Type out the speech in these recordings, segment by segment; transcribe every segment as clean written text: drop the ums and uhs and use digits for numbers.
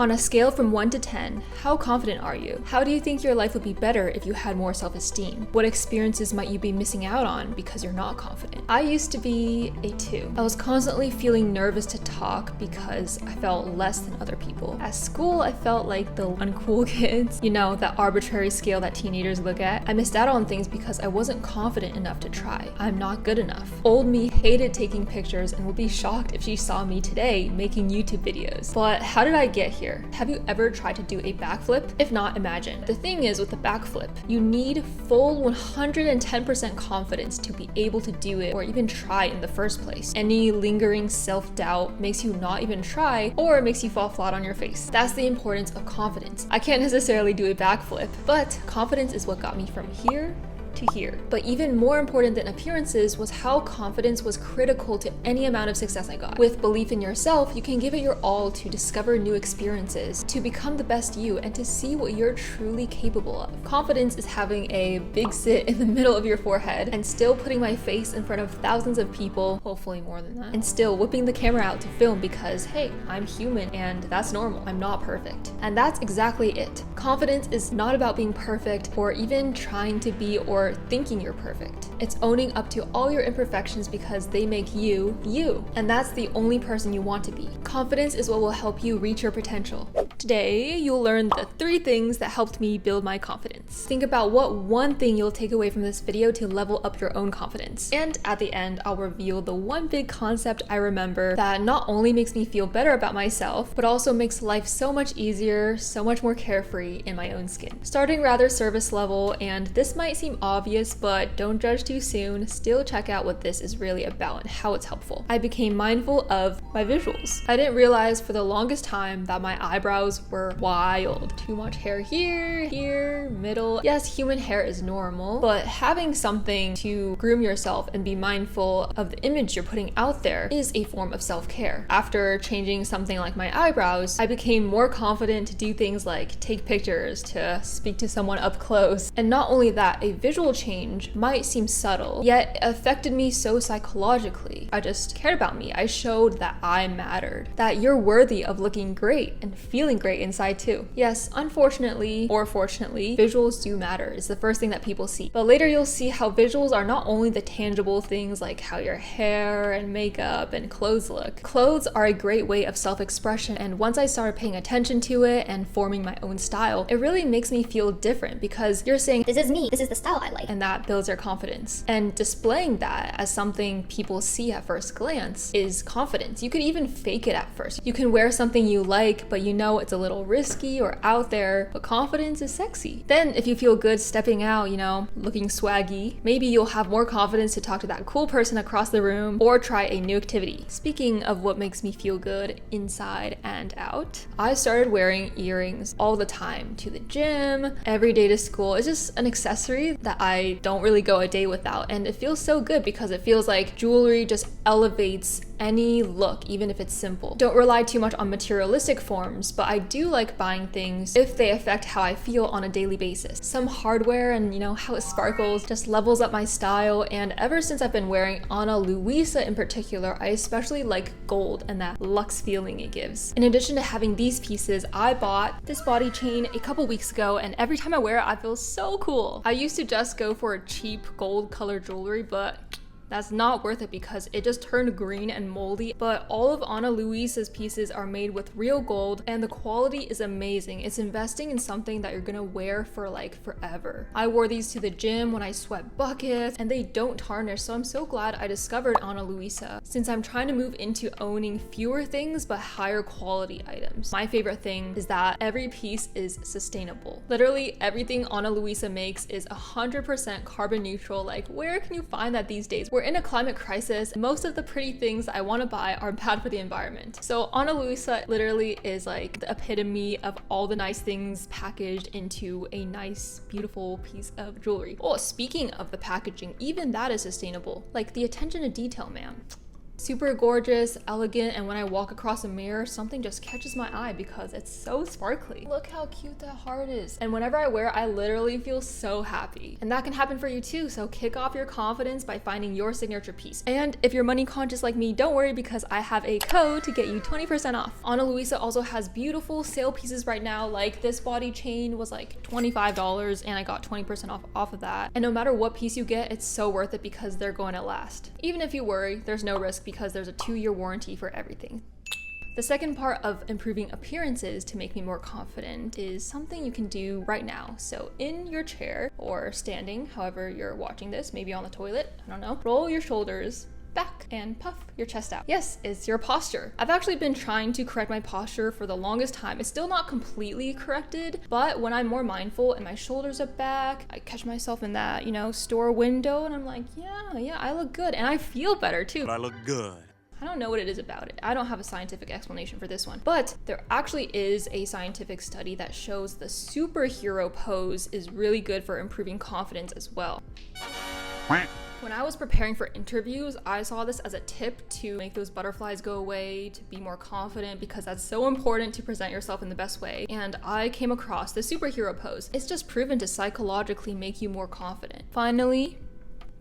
On a scale from 1 to 10, how confident are you? How do you think your life would be better if you had more self-esteem? What experiences might you be missing out on because you're not confident? I used to be a 2. I was constantly feeling nervous to talk because I felt less than other people. At school, I felt like the uncool kids. You know, that arbitrary scale that teenagers look at. I missed out on things because I wasn't confident enough to try. I'm not good enough. Old me hated taking pictures and would be shocked if she saw me today making YouTube videos. But how did I get here? Have you ever tried to do a backflip? If not, imagine. The thing is with a backflip, you need full 110% confidence to be able to do it or even try in the first place. Any lingering self-doubt makes you not even try or makes you fall flat on your face. That's the importance of confidence. I can't necessarily do a backflip, but confidence is what got me from here to here. But even more important than appearances was how confidence was critical to any amount of success I got. With belief in yourself, you can give it your all to discover new experiences, to become the best you, and to see what you're truly capable of. Confidence is having a big sit in the middle of your forehead and still putting my face in front of thousands of people, hopefully more than that, and still whipping the camera out to film because, hey, I'm human and that's normal. I'm not perfect. And that's exactly it. Confidence is not about being perfect or even trying to be or thinking you're perfect. It's owning up to all your imperfections because they make you, you. And that's the only person you want to be. Confidence is what will help you reach your potential. Today, you'll learn the 3 things that helped me build my confidence. Think about what one thing you'll take away from this video to level up your own confidence. And at the end, I'll reveal the one big concept I remember that not only makes me feel better about myself, but also makes life so much easier, so much more carefree in my own skin. Starting rather service level, and this might seem obvious, but don't judge too soon. Still check out what this is really about and how it's helpful. I became mindful of my visuals. I didn't realize for the longest time that my eyebrows were wild. Too much hair here, middle. Yes, human hair is normal, but having something to groom yourself and be mindful of the image you're putting out there is a form of self-care. After changing something like my eyebrows, I became more confident to do things like take pictures, to speak to someone up close. And not only that, a visual change might seem subtle, yet it affected me so psychologically. I just cared about me. I showed that I mattered, that you're worthy of looking great and feeling great inside too. Yes, unfortunately or fortunately, visuals do matter. It's the first thing that people see. But later you'll see how visuals are not only the tangible things like how your hair and makeup and clothes look. Clothes are a great way of self-expression, and once I started paying attention to it and forming my own style, it really makes me feel different because you're saying, this is me, this is the style I like. And that builds your confidence. And displaying that as something people see at first glance is confidence. You could even fake it at first. You can wear something you like, but you know it's a little risky or out there, but confidence is sexy. Then if you feel good stepping out, you know, looking swaggy, maybe you'll have more confidence to talk to that cool person across the room or try a new activity. Speaking of what makes me feel good inside and out, I started wearing earrings all the time to the gym, every day to school. It's just an accessory that I don't really go a day without, and it feels so good because it feels like jewelry just elevates any look, even if it's simple. Don't rely too much on materialistic forms, but I do like buying things if they affect how I feel on a daily basis. Some hardware and, you know, how it sparkles just levels up my style, and ever since I've been wearing Ana Luisa in particular, I especially like gold and that luxe feeling it gives. In addition to having these pieces, I bought this body chain a couple weeks ago, and every time I wear it, I feel so cool. I used to just go for a cheap gold colored jewelry, but that's not worth it because it just turned green and moldy. But all of Ana Luisa's pieces are made with real gold and the quality is amazing. It's investing in something that you're gonna wear for like forever. I wore these to the gym when I sweat buckets and they don't tarnish, so I'm so glad I discovered Ana Luisa since I'm trying to move into owning fewer things but higher quality items. My favorite thing is that every piece is sustainable. Literally everything Ana Luisa makes is 100% carbon neutral. Like, where can you find that these days? We're in a climate crisis. Most of the pretty things I want to buy are bad for the environment. So Ana Luisa literally is like the epitome of all the nice things packaged into a nice, beautiful piece of jewelry. Oh, speaking of the packaging, even that is sustainable. Like the attention to detail, man. Super gorgeous, elegant, and when I walk across a mirror, something just catches my eye because it's so sparkly. Look how cute that heart is. And whenever I wear it, I literally feel so happy. And that can happen for you too, so kick off your confidence by finding your signature piece. And if you're money conscious like me, don't worry because I have a code to get you 20% off. Ana Luisa also has beautiful sale pieces right now, like this body chain was like $25 and I got 20% off of that. And no matter what piece you get, it's so worth it because they're going to last. Even if you worry, there's no risk because there's a 2-year warranty for everything. The second part of improving appearances to make me more confident is something you can do right now. So in your chair or standing, however you're watching this, maybe on the toilet, I don't know, roll your shoulders back and puff your chest out. Yes, it's your posture. I've actually been trying to correct my posture for the longest time. It's still not completely corrected, but when I'm more mindful and my shoulders are back, I catch myself in that, store window and I'm like, yeah, I look good. And I feel better too. But I look good. I don't know what it is about it. I don't have a scientific explanation for this one, but there actually is a scientific study that shows the superhero pose is really good for improving confidence as well. When I was preparing for interviews, I saw this as a tip to make those butterflies go away, to be more confident, because that's so important to present yourself in the best way. And I came across the superhero pose. It's just proven to psychologically make you more confident. Finally,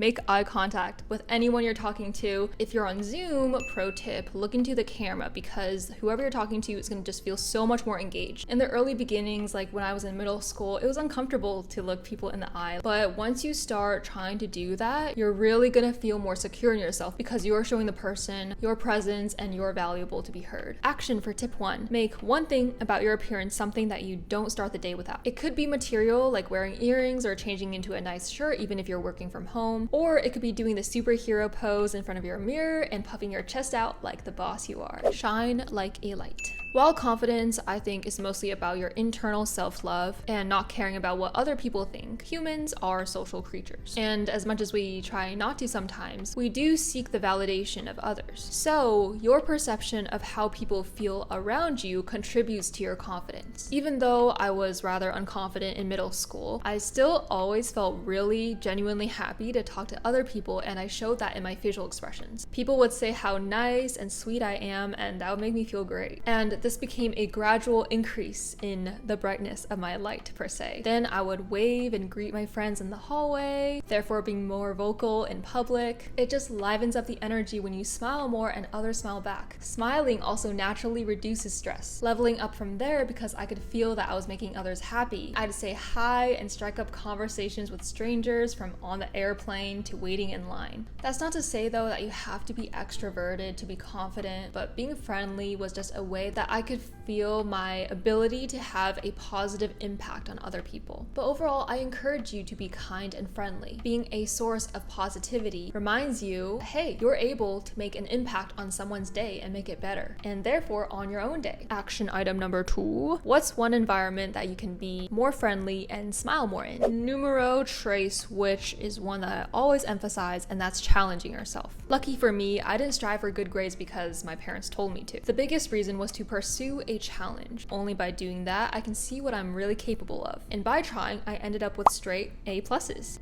make eye contact with anyone you're talking to. If you're on Zoom, pro tip, look into the camera because whoever you're talking to is gonna just feel so much more engaged. In the early beginnings, like when I was in middle school, it was uncomfortable to look people in the eye. But once you start trying to do that, you're really gonna feel more secure in yourself because you're showing the person your presence and you're valuable to be heard. Action for tip 1. Make one thing about your appearance something that you don't start the day without. It could be material like wearing earrings or changing into a nice shirt even if you're working from home. Or it could be doing the superhero pose in front of your mirror and puffing your chest out like the boss you are. Shine like a light. While confidence, I think, is mostly about your internal self-love and not caring about what other people think, humans are social creatures. And as much as we try not to sometimes, we do seek the validation of others. So your perception of how people feel around you contributes to your confidence. Even though I was rather unconfident in middle school, I still always felt really genuinely happy to talk to other people, and I showed that in my facial expressions. People would say how nice and sweet I am, and that would make me feel great. And this became a gradual increase in the brightness of my light, per se. Then I would wave and greet my friends in the hallway, therefore being more vocal in public. It just livens up the energy when you smile more and others smile back. Smiling also naturally reduces stress, leveling up from there because I could feel that I was making others happy. I'd say hi and strike up conversations with strangers from on the airplane to waiting in line. That's not to say though that you have to be extroverted to be confident, but being friendly was just a way that I could feel my ability to have a positive impact on other people. But overall, I encourage you to be kind and friendly. Being a source of positivity reminds you, hey, you're able to make an impact on someone's day and make it better, and therefore on your own day. Action item number 2. What's one environment that you can be more friendly and smile more in? Numero 3, which is one that I always emphasize, and that's challenging yourself. Lucky for me, I didn't strive for good grades because my parents told me to. The biggest reason was to pursue a challenge. Only by doing that, I can see what I'm really capable of. And by trying, I ended up with straight A+.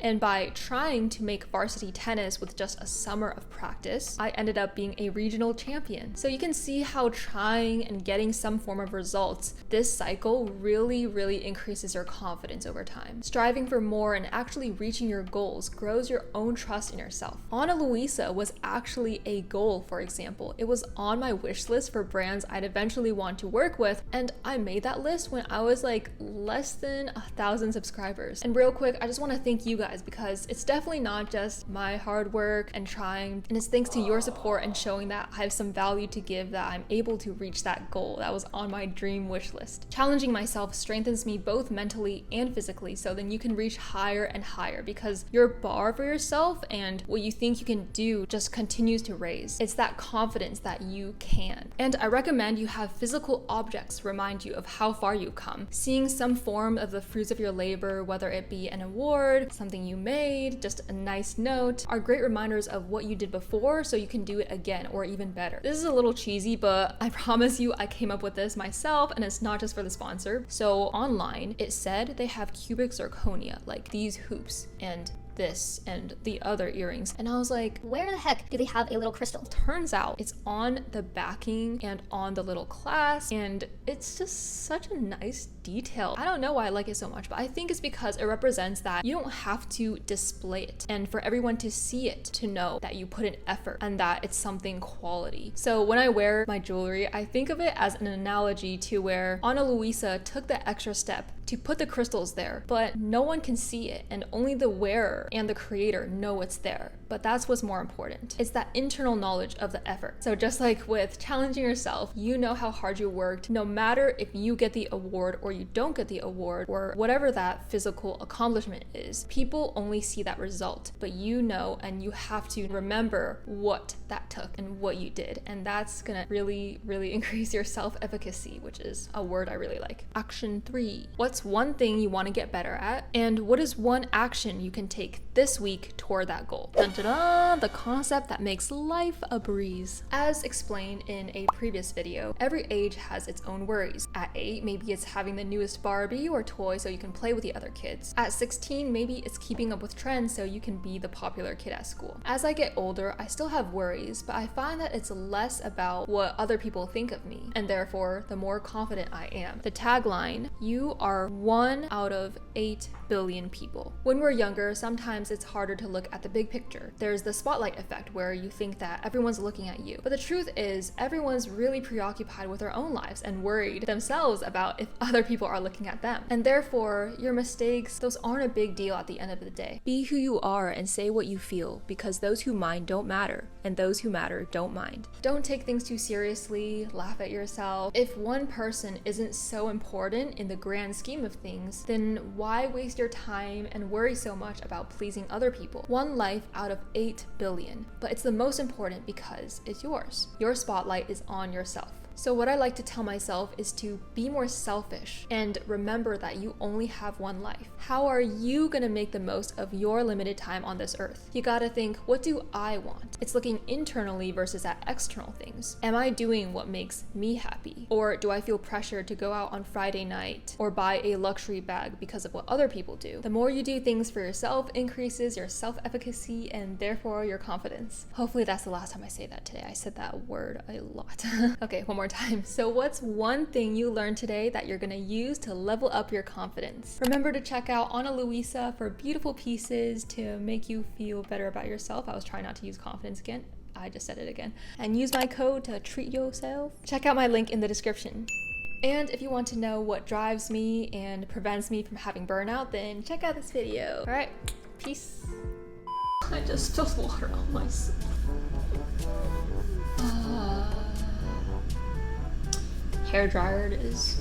And by trying to make varsity tennis with just a summer of practice, I ended up being a regional champion. So you can see how trying and getting some form of results, this cycle really increases your confidence over time. Striving for more and actually reaching your goals grows your own trust in yourself. Ana Luisa was actually a goal, for example. It was on my wish list for brands I'd eventually want to work with, and I made that list when I was like less than 1,000 subscribers. And real quick, I just want to thank you guys because it's definitely not just my hard work and trying, and it's thanks to your support and showing that I have some value to give that I'm able to reach that goal that was on my dream wish list. Challenging myself strengthens me both mentally and physically, so then you can reach higher and higher because your bar for yourself and what you think you can do just continues to raise. It's that confidence that you can. And I recommend you have physical objects remind you of how far you've come. Seeing some form of the fruits of your labor, whether it be an award, something you made, just a nice note, are great reminders of what you did before so you can do it again or even better. This is a little cheesy, but I promise you I came up with this myself and it's not just for the sponsor. So online, it said they have cubic zirconia, like these hoops, and this and the other earrings. And I was like, where the heck do they have a little crystal? Turns out it's on the backing and on the little clasp, and it's just such a nice detail. I don't know why I like it so much, but I think it's because it represents that you don't have to display it, and for everyone to see it to know that you put in effort and that it's something quality. So when I wear my jewelry, I think of it as an analogy to where Ana Luisa took the extra step to put the crystals there, but no one can see it, and only the wearer and the creator know it's there. But that's what's more important. It's that internal knowledge of the effort. So just like with challenging yourself, you know how hard you worked, no matter if you get the award or you don't get the award, or whatever that physical accomplishment is. People only see that result, but you know, and you have to remember what that took and what you did. And that's gonna really, really increase your self-efficacy, which is a word I really like. Action 3. What's one thing you want to get better at? And what is one action you can take this week toward that goal? Dun, dun, dun, the concept that makes life a breeze. As explained in a previous video, every age has its own worries. At 8, maybe it's having the newest Barbie or toy so you can play with the other kids. At 16, maybe it's keeping up with trends so you can be the popular kid at school. As I get older, I still have worries, but I find that it's less about what other people think of me, and therefore, the more confident I am. The tagline, you are 1 out of 8 billion people. When we're younger, sometimes it's harder to look at the big picture. There's the spotlight effect where you think that everyone's looking at you. But the truth is, everyone's really preoccupied with their own lives and worried themselves about if other people are looking at them. And therefore, your mistakes, those aren't a big deal at the end of the day. Be who you are and say what you feel, because those who mind don't matter, and those who matter don't mind. Don't take things too seriously, laugh at yourself. If one person isn't so important in the grand scheme of things, then why waste your time and worry so much about pleasing other people? One life out of 8 billion, but it's the most important because it's yours. Your spotlight is on yourself. So what I like to tell myself is to be more selfish and remember that you only have one life. How are you gonna make the most of your limited time on this earth? You gotta think, what do I want? It's looking internally versus at external things. Am I doing what makes me happy? Or do I feel pressured to go out on Friday night or buy a luxury bag because of what other people do? The more you do things for yourself increases your self-efficacy and therefore your confidence. Hopefully that's the last time I say that today. I said that word a lot. Okay, one more time. So what's one thing you learned today that you're gonna use to level up your confidence? Remember to check out Ana Luisa for beautiful pieces to make you feel better about yourself. I was trying not to use confidence again. I just said it again. And use my code to treat yourself. Check out my link in the description. And if you want to know what drives me and prevents me from having burnout, then check out this video. All right, peace. I just spilled water on myself. Hair dryer it is.